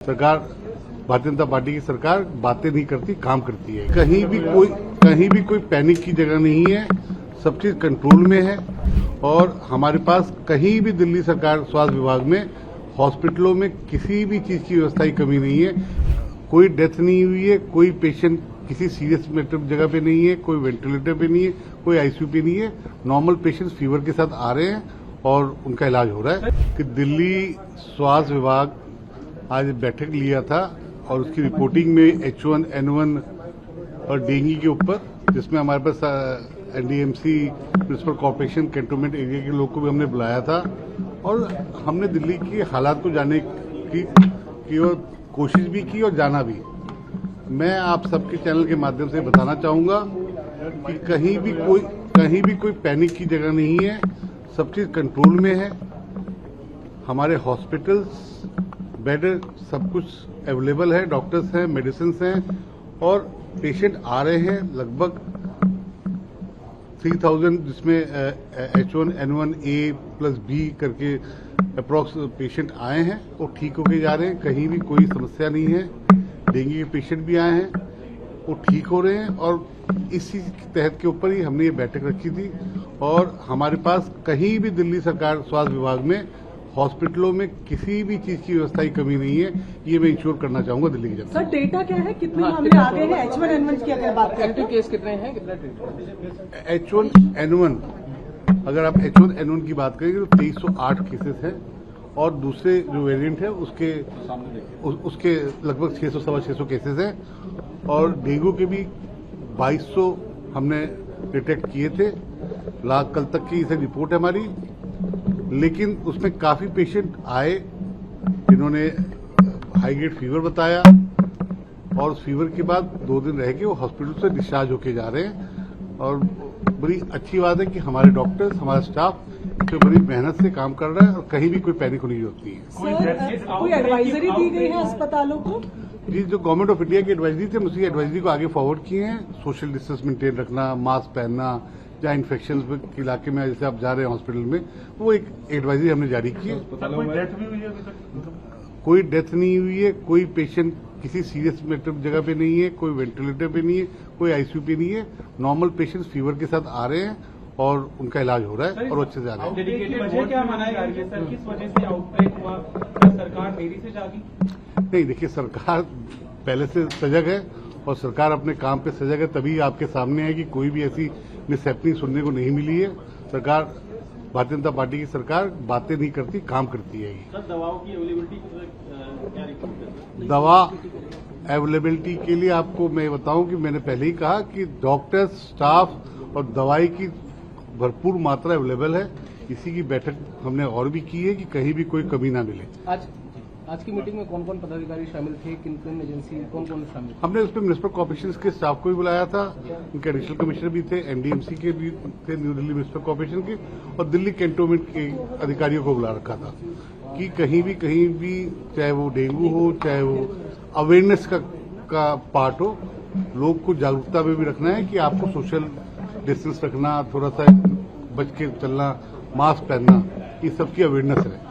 सरकार भारतीय जनता पार्टी की सरकार बातें नहीं करती, काम करती है। कहीं भी कोई पैनिक की जगह नहीं है। सब चीज कंट्रोल में है और हमारे पास कहीं भी दिल्ली सरकार स्वास्थ्य विभाग में हॉस्पिटलों में किसी भी चीज की व्यवस्था की कमी नहीं है। कोई डेथ नहीं हुई है, कोई पेशेंट किसी सीरियस जगह पे नहीं है, कोई वेंटिलेटर पे नहीं है, कोई आईसीयू पे नहीं है। नॉर्मल पेशेंट्स फीवर के साथ आ रहे हैं और उनका इलाज हो रहा है। कि दिल्ली स्वास्थ्य विभाग आज बैठक लिया था और उसकी रिपोर्टिंग में H1N1 और डेंगू के ऊपर, जिसमें हमारे पास NDMC municipal corporation cantonment area के लोग को भी हमने बुलाया था और हमने दिल्ली के हालात को जानने की और कोशिश भी की और जाना भी। मैं आप सबके चैनल के माध्यम से बताना चाहूंगा कि कहीं भी कोई पैनिक की जगह नहीं है। सब चीज कंट्रोल में है। हमारे हॉस्पिटल्स बेड सब कुछ अवेलेबल है, डॉक्टर्स हैं, मेडिसिन हैं और पेशेंट आ रहे हैं। लगभग 3000 जिसमें H1N1A+B करके अप्रॉक्स पेशेंट आए हैं और ठीक होके जा रहे हैं। कहीं भी कोई समस्या नहीं है। डेंगू के पेशेंट भी आए हैं, वो ठीक हो रहे हैं और इसी के तहत के ऊपर ही हमने ये बैठक रखी थी। और हमारे पास कहीं भी दिल्ली सरकार स्वास्थ्य विभाग में हॉस्पिटलों में किसी भी चीज की व्यवस्था की कमी नहीं है। ये मैं इंश्योर करना चाहूंगा दिल्ली की जनता। सर डेटा क्या है, कितने मामले आ गए हैं H1N1 की अगर बात करें? एक्टिव केस कितने हैं, कितना ट्रीटमेंट? H1N1 अगर आप H1N1 की बात करेंगे तो 2308 केसेस हैं और दूसरे जो वेरिएंट है उसके लगभग 600-625 केसेस हैं और डेंगू के भी 2200 हमने डिटेक्ट किए थे। कल तक की इसे रिपोर्ट है हमारी, लेकिन उसमें काफी पेशेंट आए जिन्होंने हाई ग्रेड फीवर बताया और उस फीवर के बाद 2 दिन रह के वो हॉस्पिटल से डिस्चार्ज होके जा रहे हैं। और बड़ी अच्छी बात है कि हमारे डॉक्टर्स, हमारा स्टाफ इसमें बड़ी मेहनत से काम कर रहा है और कहीं भी कोई पैनिक होने की जरूरत नहीं है। कोई एडवाइजरी दी गई है अस्पतालों को? जी, जो गवर्नमेंट ऑफ इंडिया की एडवाइजरी थी, हम उसी एडवाइजरी को आगे फॉरवर्ड किए हैं। सोशल डिस्टेंस मेंटेन रखना, मास्क पहनना, जहाँ इन्फेक्शन के इलाके में जैसे आप जा रहे हैं हॉस्पिटल में, वो एक एडवाइजरी हमने जारी की है। कोई डेथ नहीं हुई है, कोई पेशेंट किसी सीरियस जगह पे नहीं है, कोई वेंटिलेटर पे नहीं है, कोई आईसीयू पे नहीं है। नॉर्मल पेशेंट्स फीवर के साथ आ रहे हैं और उनका इलाज हो रहा है और अच्छे से आ रहे हैं। नहीं, देखिए, सरकार पहले से सजग है और सरकार अपने काम पे सजग है, तभी आपके सामने है कि कोई भी ऐसी मिसहैपनिंग सुनने को नहीं मिली है। सरकार भारतीय जनता पार्टी की सरकार बातें नहीं करती, काम करती है। दवाओं की अवेलेबिलिटी दवा अवेलेबिलिटी के लिए आपको मैं बताऊं कि मैंने पहले ही कहा कि डॉक्टर्स, स्टाफ और दवाई की भरपूर मात्रा अवेलेबल है। इसी की बैठक हमने और भी की है कि कहीं भी कोई कमी ना मिले। आज की मीटिंग में कौन कौन पदाधिकारी शामिल थे, किन किन एजेंसी कौन शामिल? हमने उसमें म्युनिसिपल कॉर्पोरेशन के स्टाफ को भी बुलाया था। उनके एडिशनल कमिश्नर भी थे, एनडीएमसी के भी थे, न्यू दिल्ली म्युनिसिपल कॉर्पोरेशन के, और दिल्ली कैंटोनमेंट के अधिकारियों को बुला रखा था कि कहीं भी चाहे वो डेंगू हो, चाहे वो अवेयरनेस का पार्ट हो, लोग को जागरूकता में भी रखना है कि आपको सोशल डिस्टेंस रखना, थोड़ा सा बच के चलना, मास्क पहनना, ये सबकी अवेयरनेस है।